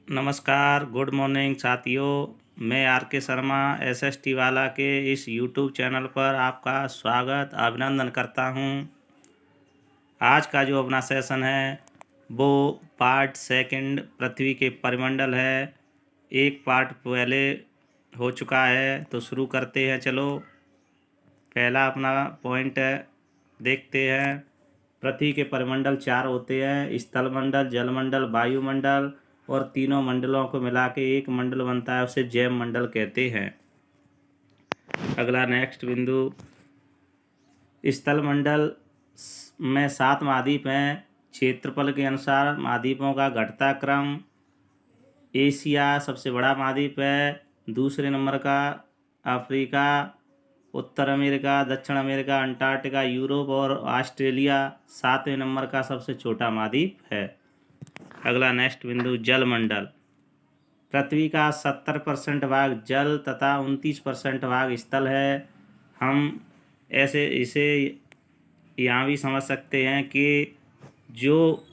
नमस्कार, good morning साथियों। मैं आर के शर्मा एसएसटी वाला के इस यूट्यूब चैनल पर आपका स्वागत अभिनंदन करता हूं। आज का जो अपना सेशन है वो पार्ट सेकंड पृथ्वी के परिमंडल है। एक पार्ट पहले हो चुका है तो शुरू करते हैं। चलो, पहला अपना पॉइंट है, देखते हैं। पृथ्वी के परिमंडल 4 होते हैं: स्थलमंडल, जलमंडल, वायुमंडल, और तीनों मंडलों को मिला के एक मंडल बनता है, उसे जैव मंडल कहते हैं। अगला नेक्स्ट बिंदु, स्थलमंडल में 7 महाद्वीप हैं। क्षेत्रफल के अनुसार महाद्वीपों का घटता क्रम: एशिया सबसे बड़ा महाद्वीप है, दूसरे नंबर का अफ्रीका, उत्तर अमेरिका, दक्षिण अमेरिका, अंटार्कटिका, यूरोप और ऑस्ट्रेलिया 7वें नंबर का सबसे छोटा महाद्वीप है। अगला नेक्स्ट बिंदु, जलमंडल। पृथ्वी का 70% भाग जल तथा 29% भाग स्थल है। हम ऐसे इसे यहाँ भी समझ सकते हैं कि जो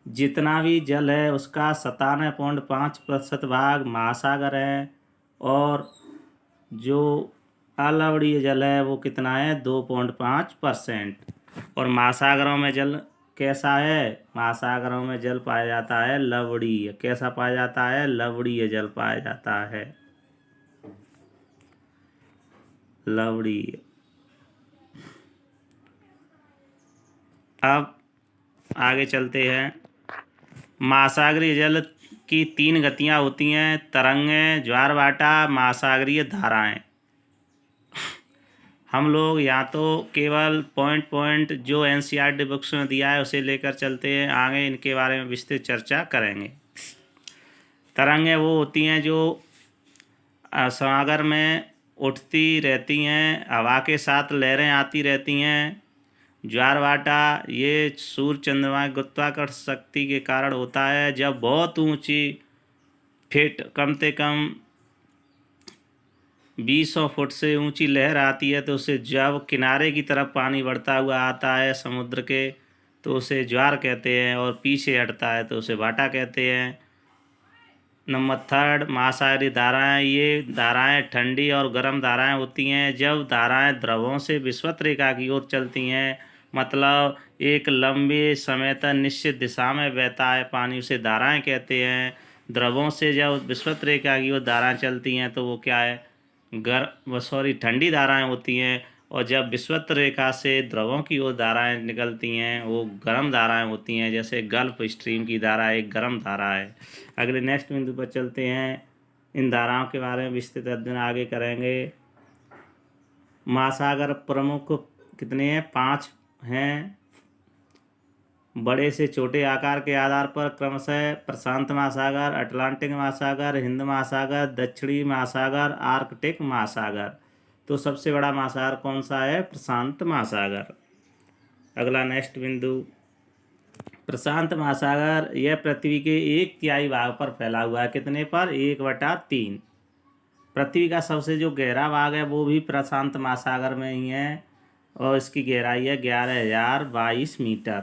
जितना भी जल है उसका 97.5% भाग महासागर है, और जो अलवणीय जल है वो कितना है, 2.5%। और महासागरों में जल कैसा है? महासागरों में जल पाया जाता है लवणीय। कैसा पाया जाता है? लवणीय जल पाया जाता है, लवणीय। अब आगे चलते हैं। महासागरीय जल की 3 गतियाँ होती हैं: तरंगें, ज्वारभाटा, महासागरीय धाराएं। हम लोग या तो केवल पॉइंट जो एनसीईआरटी बुक्स में दिया है उसे लेकर चलते हैं, आगे इनके बारे में विस्तृत चर्चा करेंगे। तरंगें वो होती हैं जो सागर में उठती रहती हैं, हवा के साथ लहरें आती रहती हैं। ज्वारभाटा ये सूर्य चंद्रमा की गुरुत्वाकर्षण शक्ति के कारण होता है। जब बहुत ऊंची फीट, कम से कम 200 फुट से ऊंची लहर आती है तो उसे जब किनारे की तरफ पानी बढ़ता हुआ आता है समुद्र के तो उसे ज्वार कहते हैं, और पीछे हटता है तो उसे भाटा कहते हैं। नंबर 3, महासागरीय धाराएं। ये धाराएं ठंडी और गर्म धाराएं होती हैं। जब धाराएं द्रवों से विषुवत रेखा की ओर चलती हैं, मतलब एक लंबे समय तक निश्चित दिशा में बहता है पानी, उसे धाराएं कहते हैं। द्रवों से जब विषुवत रेखा की ओर धाराएं चलती हैं तो वो क्या है, ठंडी धाराएं होती हैं। और जब विषुवत रेखा से द्रवों की ओर धाराएं निकलती हैं वो गर्म धाराएं होती हैं, जैसे गल्फ स्ट्रीम की धारा एक गर्म धारा है। अगले नेक्स्ट बिंदु पर चलते हैं। इन धाराओं के बारे में विस्तृत अध्ययन आगे करेंगे। महासागर प्रमुख कितने हैं? 5 हैं। बड़े से छोटे आकार के आधार पर क्रमशः प्रशांत महासागर, अटलांटिक महासागर, हिंद महासागर, दक्षिणी महासागर, आर्कटिक महासागर। तो सबसे बड़ा महासागर कौन सा है? प्रशांत महासागर। अगला नेक्स्ट बिंदु, प्रशांत महासागर यह पृथ्वी के 1/3 भाग पर फैला हुआ है। कितने पर? 1/3। पृथ्वी का सबसे जो गहरा भाग है वो भी प्रशांत महासागर में ही है, और इसकी गहराई है 11,022 मीटर।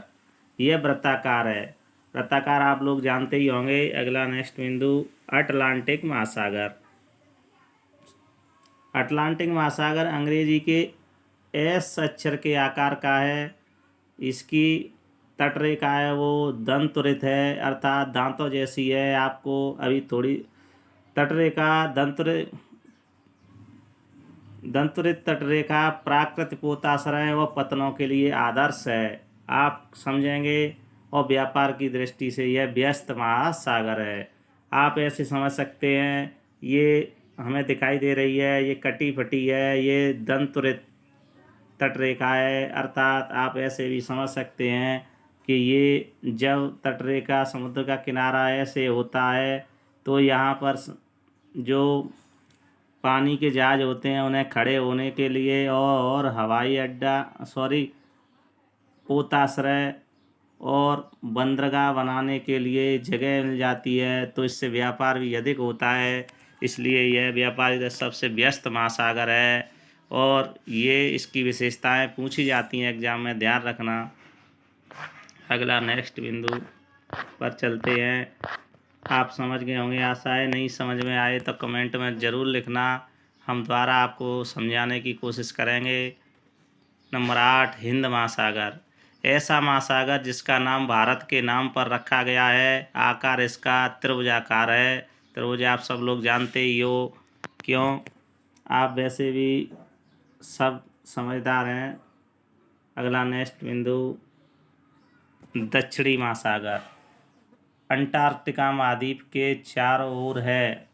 यह वृत्ताकार है। वृत्ताकार आप लोग जानते ही होंगे। अगला नेक्स्ट बिंदु, अटलांटिक महासागर। अटलांटिक महासागर अंग्रेजी के एस अक्षर के आकार का है। इसकी तटरेखा है वो दंतुरित है, अर्थात दांतों जैसी है। आपको अभी थोड़ी तटरेखा दंतुरित तटरेखा प्राकृतिक पोताश्रय व पतनों के लिए आदर्श है, आप समझेंगे। और व्यापार की दृष्टि से यह व्यस्त महासागर है। आप ऐसे समझ सकते हैं, ये हमें दिखाई दे रही है, ये कटी फटी है, ये दंतुरित तटरेखा है। अर्थात आप ऐसे भी समझ सकते हैं कि ये जब तटरेखा समुद्र का किनारा ऐसे होता है तो यहाँ पर जो पानी के जहाज होते हैं उन्हें खड़े होने के लिए और हवाई अड्डा पोताश्रय और बंदरगाह बनाने के लिए जगह मिल जाती है, तो इससे व्यापार भी अधिक होता है। इसलिए यह व्यापार सबसे व्यस्त महासागर है, और ये इसकी विशेषताएं पूछी जाती हैं एग्जाम में, ध्यान रखना। अगला नेक्स्ट बिंदु, पर चलते हैं। आप समझ गए होंगे आशा है। नहीं समझ में आए तो कमेंट में ज़रूर लिखना, हम द्वारा आपको समझाने की कोशिश करेंगे। नंबर 8, हिंद महासागर। ऐसा महासागर जिसका नाम भारत के नाम पर रखा गया है। आकार इसका त्रिभुजाकार है। त्रिभुज आप सब लोग जानते ही हो, क्यों आप वैसे भी सब समझदार हैं। अगला नेक्स्ट बिंदु, दक्षिणी महासागर। अंटार्कटिका महाद्वीप के चारों ओर है।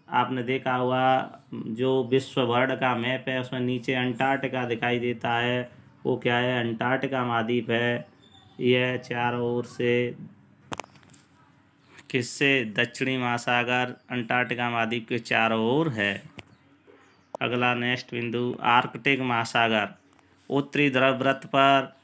आपने देखा होगा जो विश्व वर्ल्ड का मैप है उसमें नीचे अंटार्कटिका दिखाई देता है, वो क्या है? अंटार्कटिका महाद्वीप है। यह चारों ओर से किससे? दक्षिणी महासागर अंटार्कटिका महाद्वीप के चारों ओर है। अगला नेक्स्ट बिंदु, आर्कटिक महासागर। उत्तरी ध्रुव वृत्त पर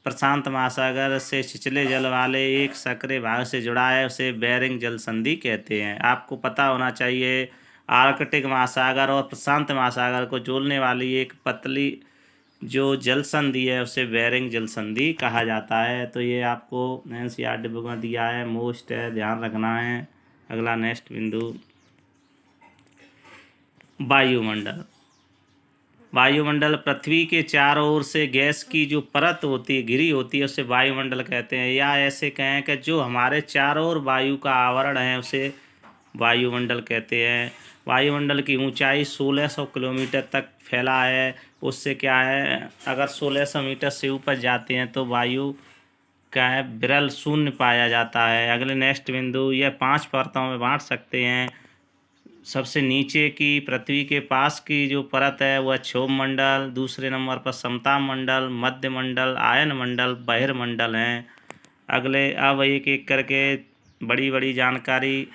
प्रशांत महासागर से छिछले जल वाले एक सक्रिय भाग से जुड़ा है, उसे बेरिंग जल संधि कहते हैं। आपको पता होना चाहिए, आर्कटिक महासागर और प्रशांत महासागर को जोड़ने वाली एक पतली जो जल संधि है उसे बेरिंग जल संधि कहा जाता है। तो ये आपको NCERT बुक में दिया है, मोस्ट है, ध्यान रखना है। अगला नेक्स्ट बिंदु, वायुमंडल। वायुमंडल पृथ्वी के चारों ओर से गैस की जो परत होती है, घिरी होती है, उसे वायुमंडल कहते हैं। या ऐसे कहें कि जो हमारे चारों ओर वायु का आवरण है उसे वायुमंडल कहते हैं। वायुमंडल की ऊंचाई 1600 किलोमीटर तक फैला है। उससे क्या है, अगर 1600 मीटर से ऊपर जाते हैं तो वायु का है विरल शून्य पाया जाता है। अगले नेक्स्ट बिंदु, यह 5 परतों में बांट सकते हैं। सबसे नीचे की पृथ्वी के पास की जो परत है वह क्षोभ मंडल, दूसरे नंबर पर समताप मंडल, मध्य मंडल, आयन मंडल, बहिर्मंडल हैं। अगले अब एक एक करके बड़ी बड़ी जानकारी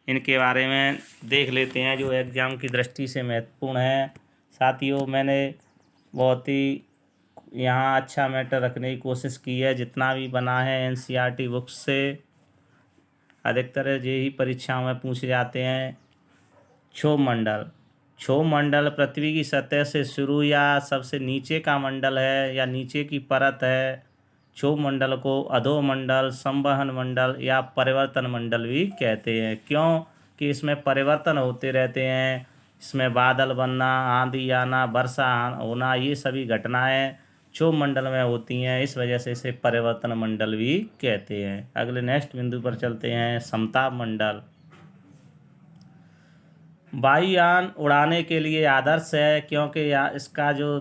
इनके बारे में देख लेते हैं जो एग्ज़ाम की दृष्टि से महत्वपूर्ण है। साथियों, मैंने बहुत ही यहाँ अच्छा मैटर रखने की कोशिश की है। जितना भी बना है NCERT बुक्स से अधिकतर यही परीक्षाओं में पूछे जाते हैं। क्षोभ मंडल। क्षोभ मंडल पृथ्वी की सतह से शुरू या सबसे नीचे का मंडल है या नीचे की परत है। क्षोभ मंडल को अधोमंडल, संवहन मंडल या परिवर्तन मंडल भी कहते हैं। क्यों कि इसमें परिवर्तन होते रहते हैं। इसमें बादल बनना, आंधी आना, वर्षा होना, ये सभी घटनाएं क्षोभ मंडल में होती हैं। इस वजह से इसे परिवर्तन मंडल भी कहते हैं। अगले नेक्स्ट बिंदु पर चलते हैं, समताप मंडल। वायुयान उड़ाने के लिए आदर्श है क्योंकि इसका जो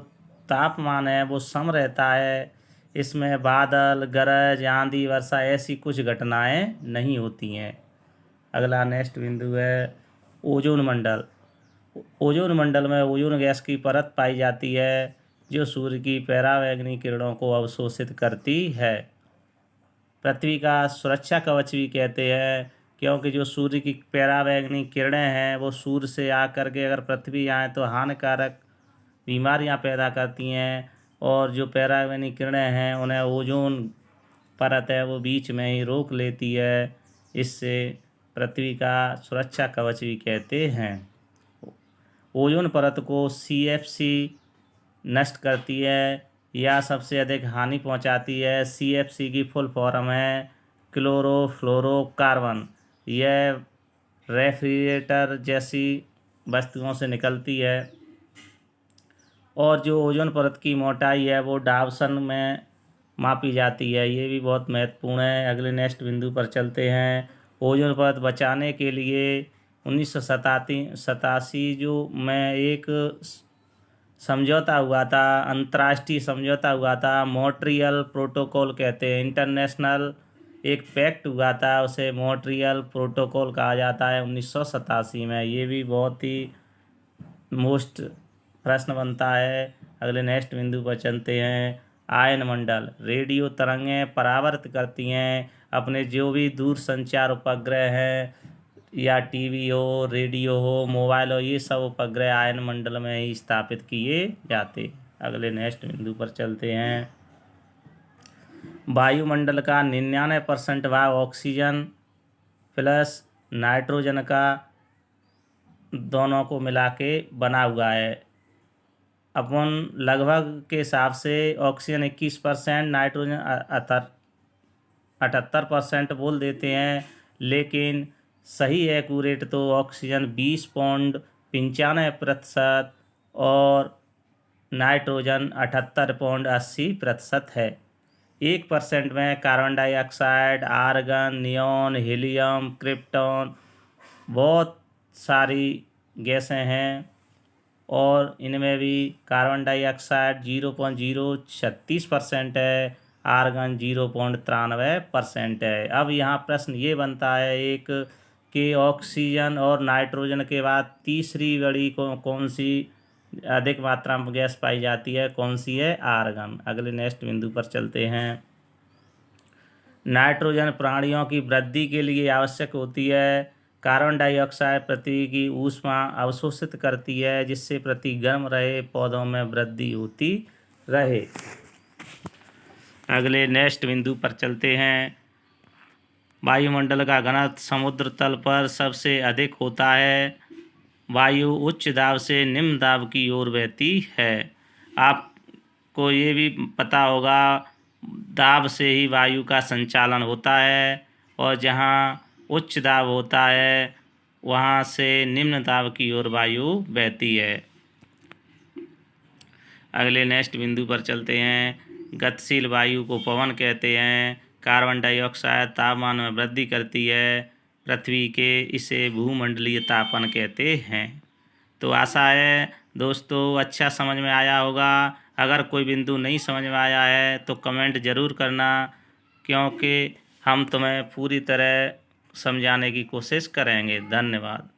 तापमान है वो सम रहता है। इसमें बादल, गरज, आंधी, वर्षा ऐसी कुछ घटनाएं नहीं होती हैं। अगला नेक्स्ट बिंदु है, ओजोन मंडल। ओजोन मंडल में ओजोन गैस की परत पाई जाती है जो सूर्य की पराबैंगनी किरणों को अवशोषित करती है। पृथ्वी का सुरक्षा कवच भी कहते हैं क्योंकि जो सूर्य की पराबैंगनी किरणें हैं वो सूर्य से आकर के अगर पृथ्वी आए तो हानिकारक बीमारियां पैदा करती हैं, और जो पराबैंगनी किरणें हैं उन्हें ओजोन परत है वो बीच में ही रोक लेती है। इससे पृथ्वी का सुरक्षा कवच भी कहते हैं। ओजोन परत को CFC नष्ट करती है या सबसे अधिक हानि पहुंचाती है। CFC की फुल फॉर्म है क्लोरोफ्लोरोकार्बन। यह रेफ्रिजरेटर जैसी वस्तुओं से निकलती है। और जो ओजोन परत की मोटाई है वो डावसन में मापी जाती है। ये भी बहुत महत्वपूर्ण है। अगले नेक्स्ट बिंदु पर चलते हैं। ओजोन परत बचाने के लिए 1987 जो में एक समझौता हुआ था, अंतर्राष्ट्रीय समझौता हुआ था, मॉन्ट्रियल प्रोटोकॉल कहते हैं। इंटरनेशनल एक पैक्ट हुआ था, उसे मॉन्ट्रियल प्रोटोकॉल कहा जाता है 1987 में। ये भी बहुत ही मोस्ट प्रश्न बनता है। अगले नेक्स्ट बिंदु पर चलते हैं। आयन मंडल। रेडियो तरंगें परावर्तित करती हैं अपने जो भी दूर संचार उपग्रह हैं, या टीवी हो, रेडियो हो, मोबाइल हो, ये सब उपग्रह आयन मंडल में ही स्थापित किए जाते। अगले नेक्स्ट बिंदु पर चलते हैं। वायुमंडल का 99% भाग ऑक्सीजन प्लस नाइट्रोजन का दोनों को मिला के बना हुआ है। अपन लगभग के हिसाब से ऑक्सीजन 21%, नाइट्रोजन 78% बोल देते हैं, लेकिन सही एक्यूरेट तो ऑक्सीजन 20.95% और नाइट्रोजन 78.80% है। 1% में carbon dioxide, argon, neon, helium, krypton, बहुत सारी गैसें हैं और इनमें भी कार्बन डाइऑक्साइड 0.036% है, आर्गन 0.93% है। अब यहाँ प्रश्न ये बनता है एक कि ऑक्सीजन और नाइट्रोजन के बाद तीसरी बड़ी कौन सी अधिक मात्रा में गैस पाई जाती है, कौन सी है? आर्गन। अगले नेक्स्ट बिंदु पर चलते हैं। नाइट्रोजन प्राणियों की वृद्धि के लिए आवश्यक होती है। कार्बन डाइऑक्साइड पृथ्वी की ऊष्मा अवशोषित करती है, जिससे पृथ्वी गर्म रहे, पौधों में वृद्धि होती रहे। अगले नेक्स्ट बिंदु पर चलते हैं। वायुमंडल का घनत्व समुद्र तल पर सबसे अधिक होता है। वायु उच्च दाब से निम्न दाब की ओर बहती है। आपको ये भी पता होगा, दाब से ही वायु का संचालन होता है और जहाँ उच्च दाब होता है वहाँ से निम्न दाब की ओर वायु बहती है। अगले नेक्स्ट बिंदु पर चलते हैं। गतिशील वायु को पवन कहते हैं। कार्बन डाइऑक्साइड तापमान में वृद्धि करती है पृथ्वी के, इसे भूमंडलीय तापन कहते हैं। तो आशा है दोस्तों अच्छा समझ में आया होगा। अगर कोई बिंदु नहीं समझ में आया है तो कमेंट ज़रूर करना, क्योंकि हम तुम्हें पूरी तरह समझाने की कोशिश करेंगे। धन्यवाद।